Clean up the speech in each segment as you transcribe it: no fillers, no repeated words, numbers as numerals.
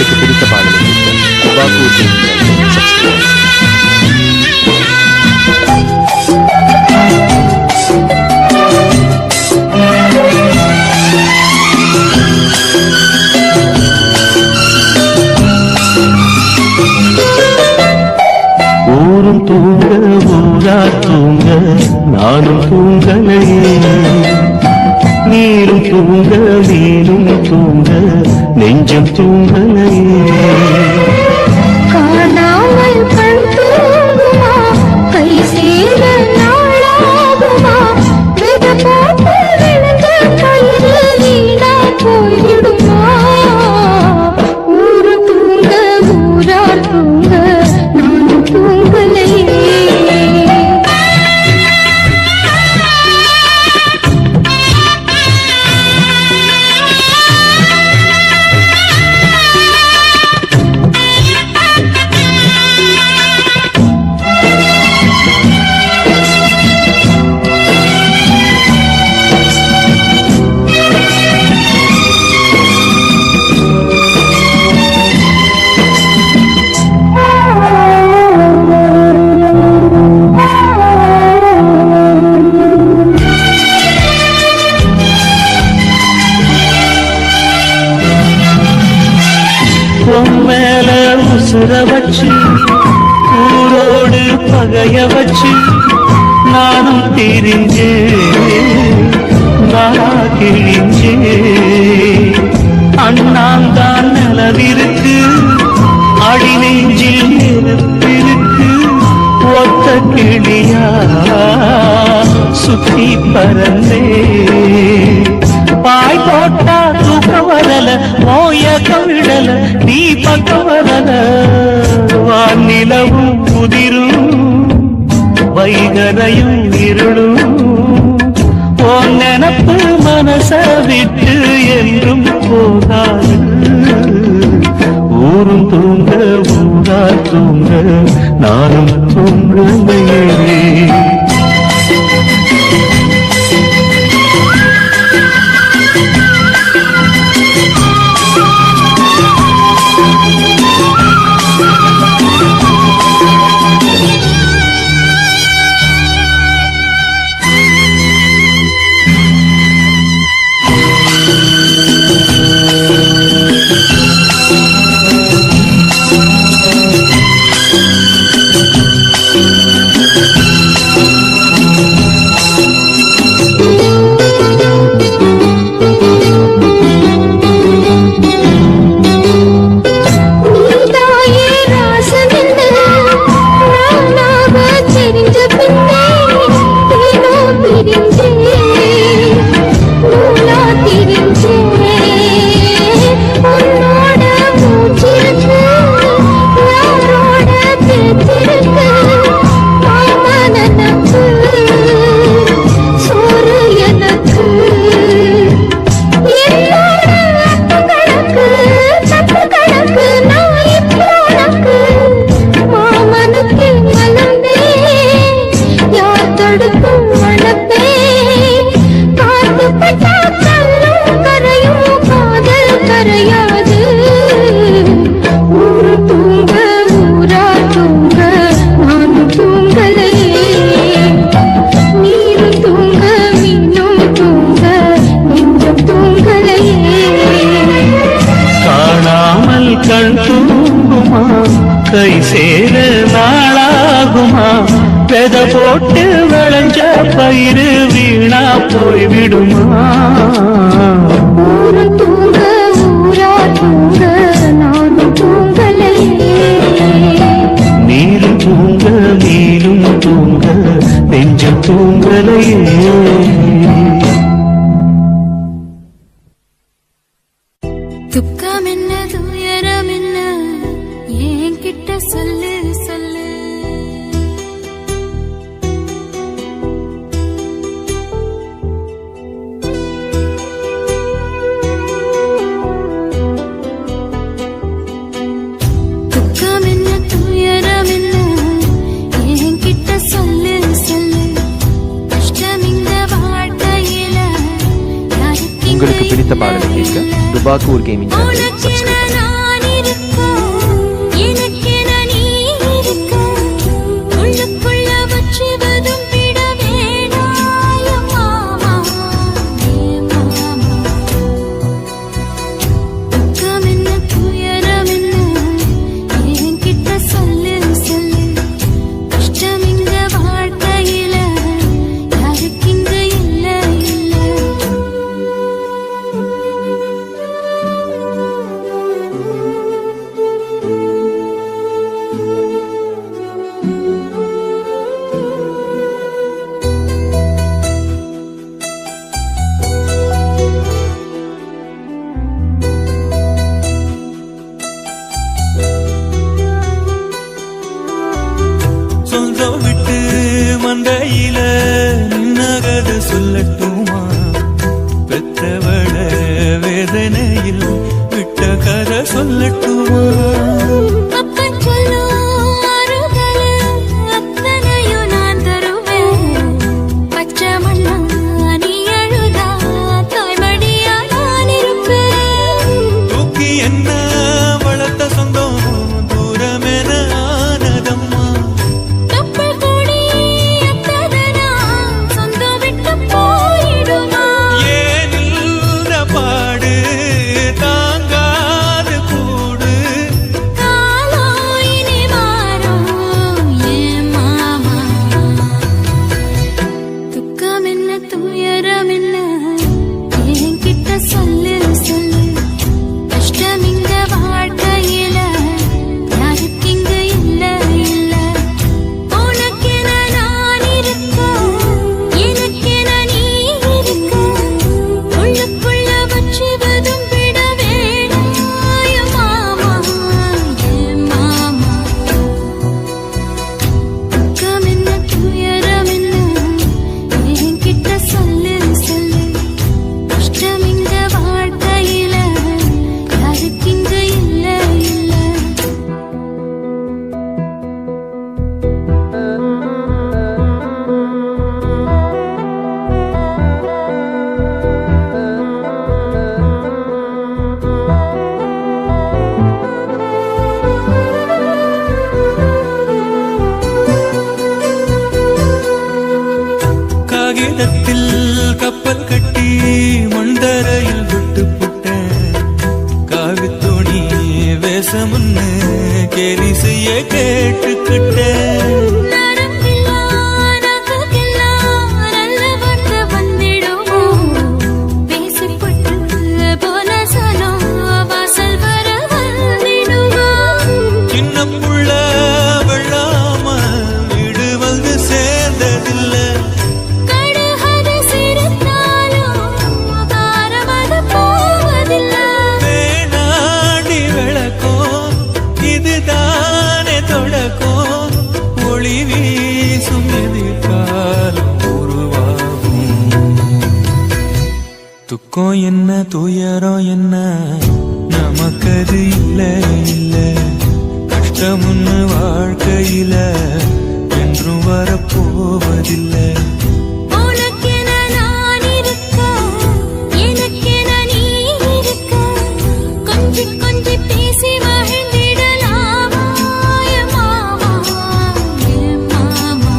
உங்களுக்கு பிடித்த பாடலை ஊரும் தூங்க ஊரா தூங்க நானும் தூங்கலையே, நீரும் தூங்க நீரும் தூங்க நெஞ்சம் தூங்கலையே. காணாமல் கண் தூங்குமா, கை சேர நாளாகுமா, வித போட்டு விழுந்த கயிறு வீணா போய்விடுமா. ஊரு தூங்க ஊரார் தூங்க நானும் தூங்கலையே. மேல உசுர வச்சு ஊரோடு பகைய வச்சு நானும் தெரிஞ்சே நானா கிழிஞ்சே. அண்ணாந்தான் நிலவிருக்கு அடி நெஞ்சில் நெருப்பிருக்கு, ஒத்த கிளியா சுத்தி பறந்தே. பாய் போட்டா தூக்க வரல, மோயக்கம் விடல, நீ பக்கம் வரல. வானிலவும் புதிரும் வைகரையும் இருளும், உன் நினப்பு மனச விட்டு என்றும் போகாது. ஊரும் தூங்க ஊரா தூங்க நானும் தூங்கலையே. கண் தூங்குமா, கை சேர நாளாகுமா, வெத போட்டு விளைஞ்ச பயிறு வீணா போய்விடுமா. ஊரு தூங்க ஊரா தூங்க நானும் தூங்கலையே. நீரும் தூங்க நீரும் தூங்க நெஞ்சம் தூங்கலையே. துக்கம் என்ன துயரம் என்ன ஏன் கிட்ட சொல்லு சொல்லு. துக்கம் என்ன துயரம் என்ன ஏன் கிட்ட சொல்லு சொல்லு. கஷ்டம் இந்த வாழ்க்கையில உங்களுக்கு பிடித்த பாடலை கேட்க டுபாக்கூர் கேமிங் சேனலை சப்ஸ்கிரைப் பண்ணுங்க. சொல்லட்டுமா பெற்றவள வேதனையில் விட்ட கதை சொல்லட்டுமா அப்பன் சொல்லும் ஆறுதலு அத்தனையும் நான் தருவேன். பச்சை மண்ணா நீ அழுதா தாய்மடியா நான் இருப்பேன். தூக்கி என்ன வளர்த்த சொந்தம் தூரமென ஆனதம்மா கப்பல் கூடி அத்ததனா சொந்தம் விட்டு போயிடுமா? ஏன் இந்த பாடு தாங்காது கூடு காலம் இனி மாறும் ஏன் மாமா? துக்கம் என்ன துயரம் என்ன என்கிட்ட சொல்லு சொல்லு. கஷ்டம் இங்க வாழ்க்கையில யாருக்கு இங்க இல்ல இல்ல. உனக்கென நான் இருக்க எனக்கென நீ இருக்க. உள்ளுக்குள்ள வச்சுவதும் விட வேணாய மாமா ஏன் மாமா? துக்கம் என்ன துயரம் என்ன என்கிட்ட சொல்லு சொல்லு. கஷ்டம் இங்க வாழ்க்கையில யாருக்கு இங்க இல்ல இல்ல. காகிதத்தில் கப்பல் கட்டி மண்டரையில் விட்டு புட்டேன் காவித்தோணி வேஷமுன்னு கேலி செய்ய கேட்டுக்கிட்டேன் நரம்பில்லா நகைக்கெல்லாம் நல்ல வார்த்தை வந்திடுமோ? பேசிப்பட்டு போன சனம் வாசல் வர வந்திடுமோ? சின்ன புள்ள வெள்ளாம வீடு வந்து சேர்ந்ததில்லை கடுகது சிரித்தாலும் தாரமது போவதில்லை. வேணாடி விளக்கும் இதுதானே தொடக்கும் ஒளி வீசும் எதிர்காலம் உருவாகும் துக்கம் என்ன துயரம் என்ன நமக்கது இல்ல இல்ல கஷ்டமுன்னு வாழ்க்கையில என்றும் வரப்போவதில்லை உனக்கென நான் இருக்க எனக்கென நீ இருக்க. கொஞ்சி கொஞ்சி பேசி மகிழ்ந்திடலாமா என் மாமா என் மாமா?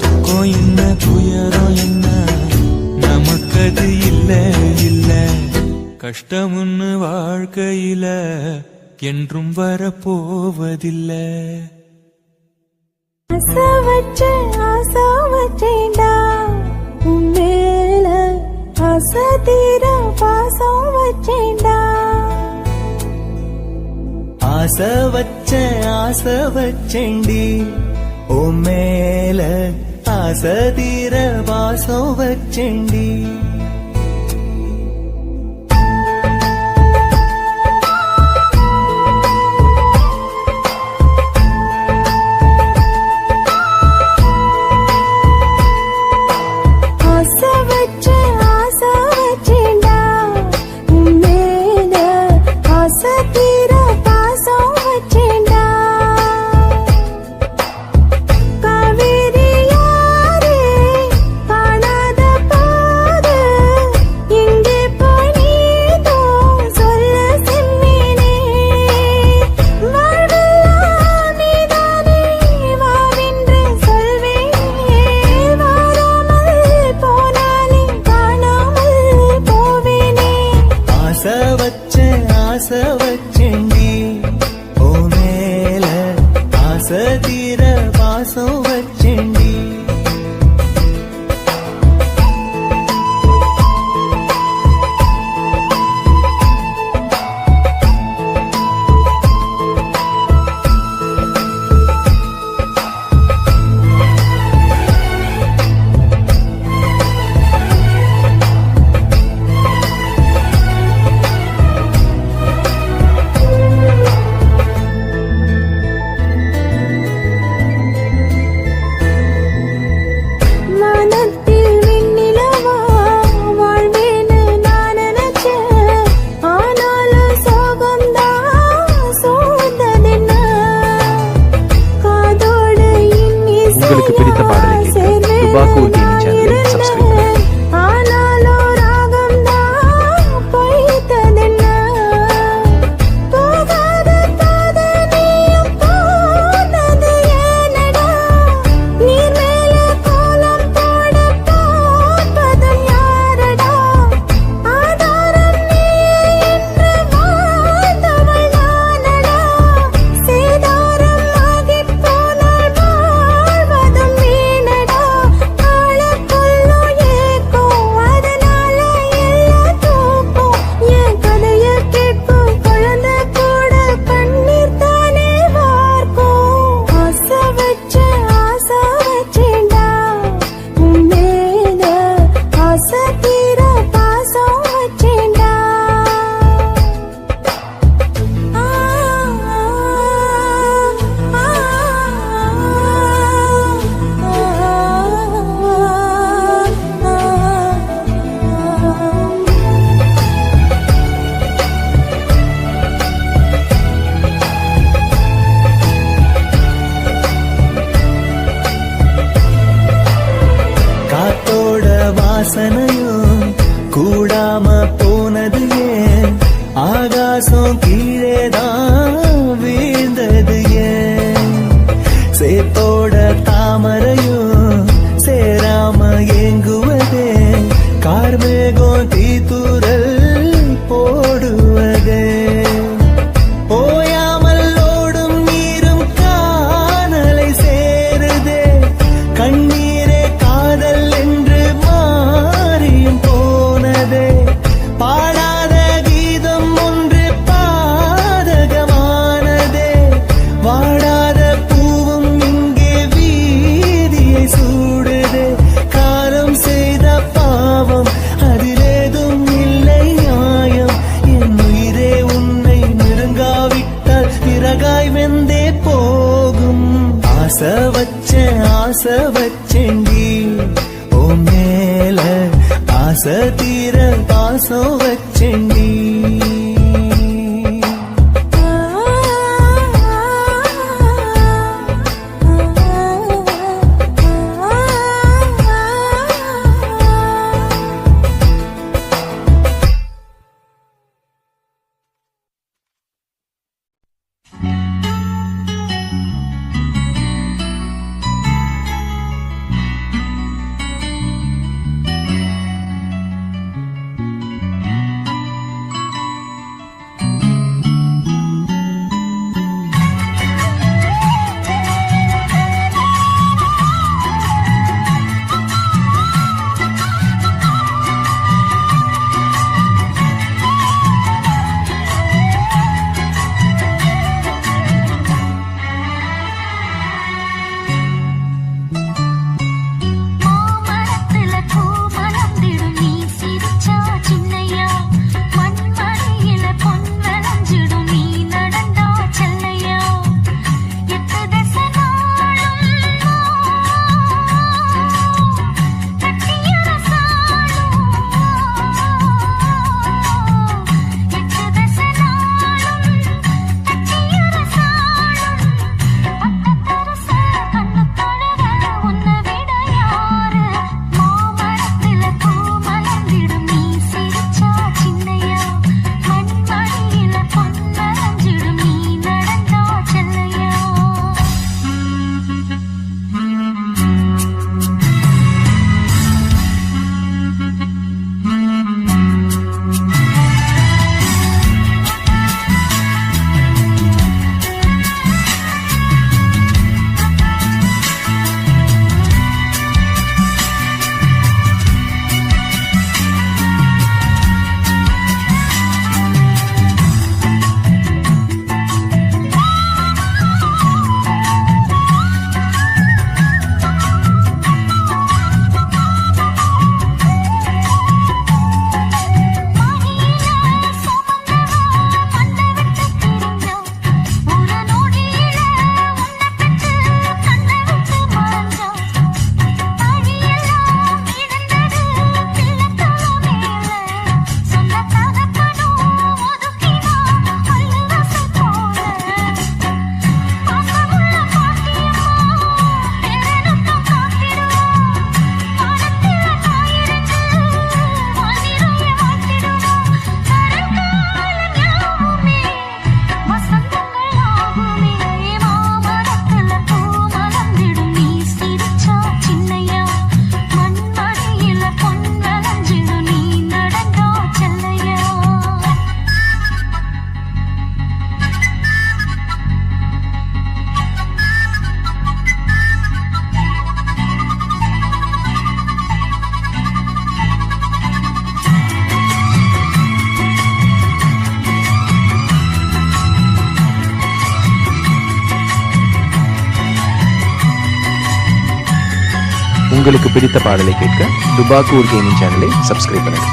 துக்கம் என்ன துயரம் என்ன நமக்கது இல்ல இல்ல கஷ்டமுன்னு வாழ்க்கையில என்றும் வரப்போவதில்லை ஆசை வச்சேன்டா உன் மேல ஆசை தீர பாசம் வச்சேன்டா. ஆசை வச்சேண்டி ஓ மேல ஆசை தீர வாசம் வச்சேண்டி. ஆசை வச்சேன்டா உன் மேல ஆசை தீர பாசம் வச்சேன்டா. காவேரி யாரே காணாத பாடு எங்கே போய் நீதோ சொல்ல செம்மீனே. வாழ்வெல்லாம் நீதானே வாவென்று சொல்வேனே. வாராமல் போனாலே காணாமல் போவேனே. ஆசை வச்சேண்டி ஓ மேல ஆசை தீர வாசம் வச்சேண்டி. உங்களுக்கு பிடித்த பாடலை கேட்க டுபாக்கூர் கேமிங் சேனலை சப்ஸ்கிரைப் பண்ணுங்க. ஆனாலோ ராகம் தான் பொய்த்ததென்ன போகாத பாதை நீயும் போனது ஏனடா நீர் மேல கோலம் போட பார்ப்பதும் யாரடா ஆதாரம் நீயே என்று வாழ்ந்தவள் நானடா சேதாரம் ஆகிப் போனால் வாழ்வதும் வீணடா ஆளக்குள்ளோ ஏக்கம் அதனால எல்லாம் தூக்கம் என் கதைய கேட்கும் குழந்தை கூட கண்ணீர் தானே வார்க்கும் ஆசை வச்சேன்டா உன் மேல ஆசை தீர பாசம் வச்சேன்டா காத்தோட வாசனையும் கூடாம போனது ஏன் ஆகாசம் கீழேதான் வீழ்ந்தது ஏன் சேத்தோட தாமரையும் சேராம ஏங்குவதே கார்மேகம் தீத்துரல் போடுவதே ஓயாமல் ஓடும் நீரும் காணலை சேருதே கண்ணீரே காதல் என்று மாறியும் போனதே பாடாத கீதம் ஒன்று பாதகமானதே வாடாத பூவும் இங்கே வீதியை சூடுதே காலம் செய்த பாவம் அதிலேதும் இல்லை நியாயம் என் உயிரே உன்னை நெருங்காவிட்டால் பிறகாய் வெந்தே போகும் ஆசை வச்சேன்டி ஓ மேல ஆசை தீர பாசம் வச்சேன்டி உங்களுக்கு பிடித்த பாடலை கேட்க துபாக்கூர் கேமிங் சேனலை சப்ஸ்கிரைப் பண்ணுங்க.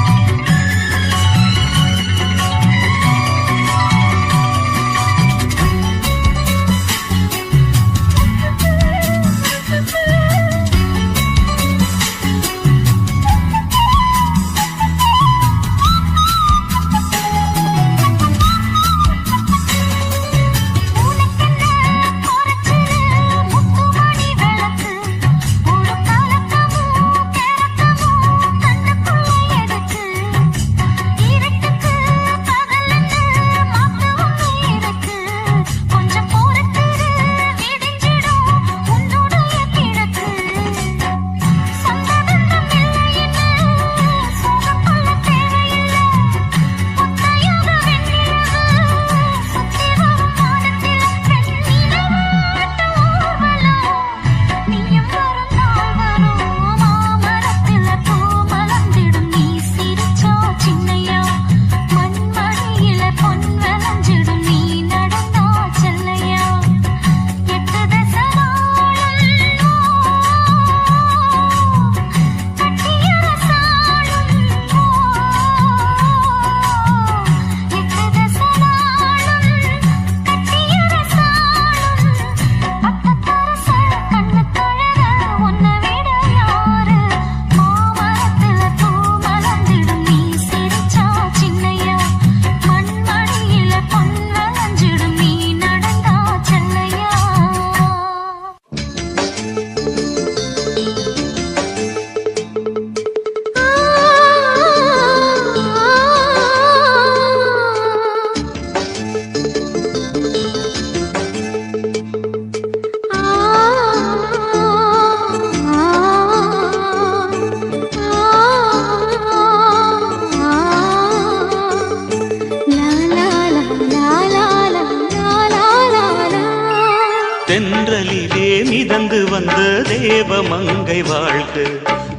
தென்றலிலே மிதந்து வந்த தேவமங்கை வாழ்க,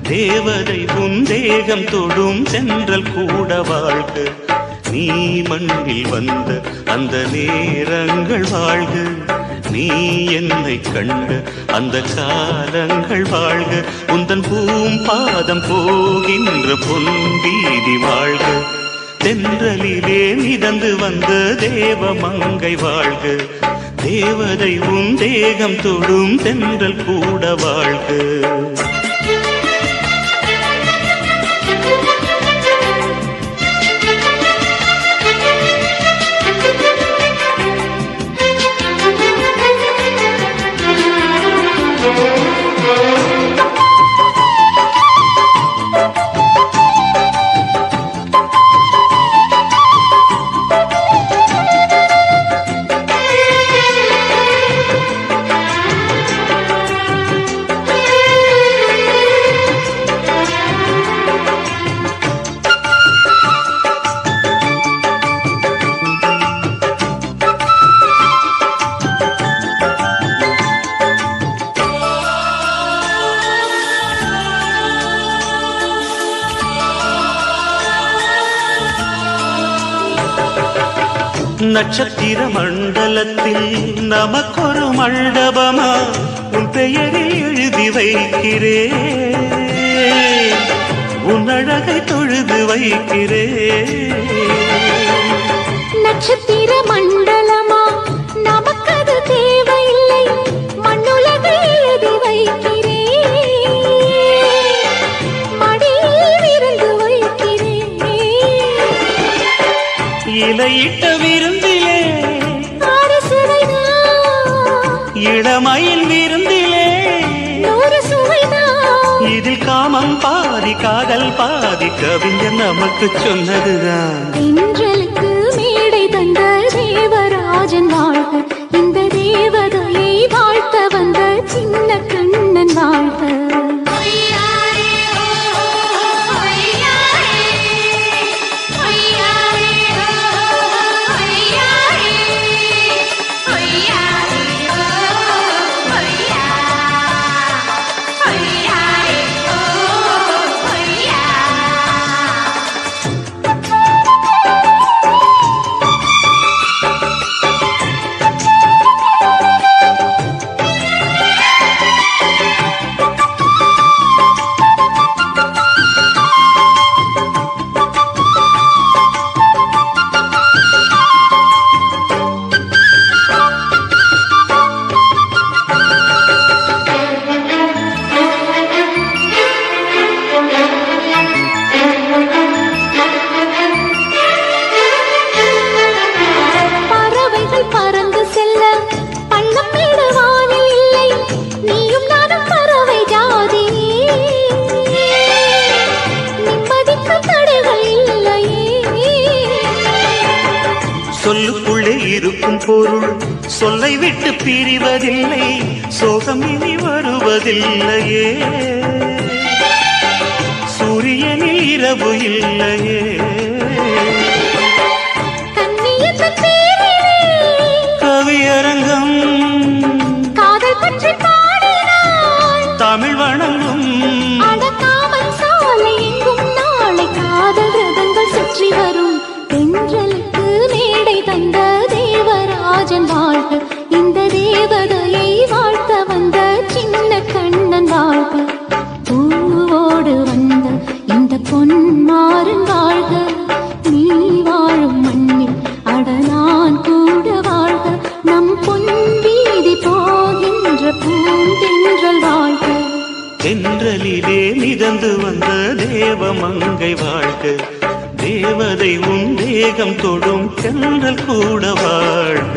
தேவதை உன் தேகம் தொடும் சென்றல் கூட வாழ்க. நீ மண்ணில் வந்த அந்த நேரங்கள் வாழ்க, நீ என்னை கண்ட அந்த காலங்கள் வாழ்க. உந்தன் பூம்பாதம் போகின்ற பொன்வீதி வாழ்க. தென்றலிலே மிதந்து வந்த தேவமங்கை வாழ்க, தேவதை உன் தேகம் தொடும் தென்றல் கூட வாழ்க. நட்சத்திர மண்டலத்தில் நமக்கொரு மண்டபமா உன் பெயரில் எழுதி வைக்கிறேன், உன் அழகை தொழுது வைக்கிறேன். நட்சத்திர மண்டலமா நமக்கது தேவையில்லை, மண்ணுலகை எழுதி வைக்கிறேன், மடியில் விருந்து வைக்கிறேன். இலையிட்ட விருந்திலே ஆறு சுவைதான், இளமையில் விருந்திலே நூறு சுவைதான். இதில் காமம் பாதி காதல் பாதி கவிஞர் நமக்கு சொன்னதுதான். தென்றலுக்கு மேடை தந்த தேவராஜன் வாழ்க, இந்த தேவதையை வாழ்த்த வந்த சின்ன கண்ணன் வாழ்க. சொல்லுக்குள்ளே இருக்கும் பொருள் சொல்லை விட்டு பிரிவதில்லை, சோகம் இனி வருவதில்லையே. சூரியனில் இரவு இல்லையே. கண்ணியத்தின் பேரிலே கவியரங்கம் காதல் பற்றி பாடினாள். தமிழ் வணங்கும் அடக்காமல் சாலை எங்கும் நாளை காதல் ரதங்கள் சுற்றி வரும். தென்றலுக்கு மேடை தந்த தேவராஜன் வாழ்க, இந்த தேவதையை வாழ்த்த வந்த சின்ன கண்ணன் வாழ்க. பூவோடு வந்த இந்த பொன்மாறன் வாழ்க, நீ வாழும் மண்ணில் அட நான் கூட வாழ்க. நம் பொன் வீதி போகின்ற பூந்தென்றல் வாழ்க. தென்றலிலே மிதந்து வந்த தேவமங்கை வாழ்க, தேவதை உன் தேகம் தொடும் தென்றல் கூட வாழ்க.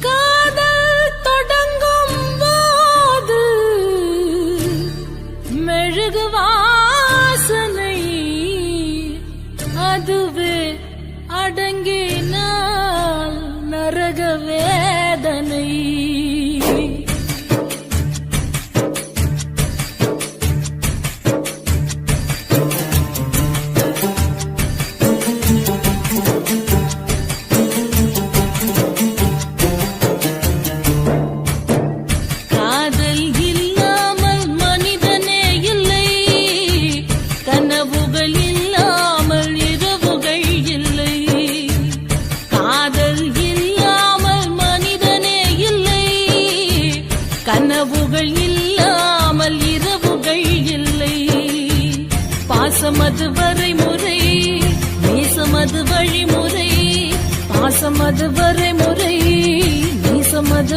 காதல் தொடங்கும் போது மெழுகு வாசனை, அதுவே அடங்கினால் நரக வேதனை. காதல் இல்லாமல் மனிதனே இல்லை, கனவுகள் இல்லாமல் இரவுகள் இல்லை. காதல் இல்லாமல் மனிதனே இல்லை, கனவுகள் இல்லாமல் இரவுகள் இல்லை. பாசமது வரைமுறை, நேசமது வழிமுறை. பாசமது வரைமுறை, நேசமது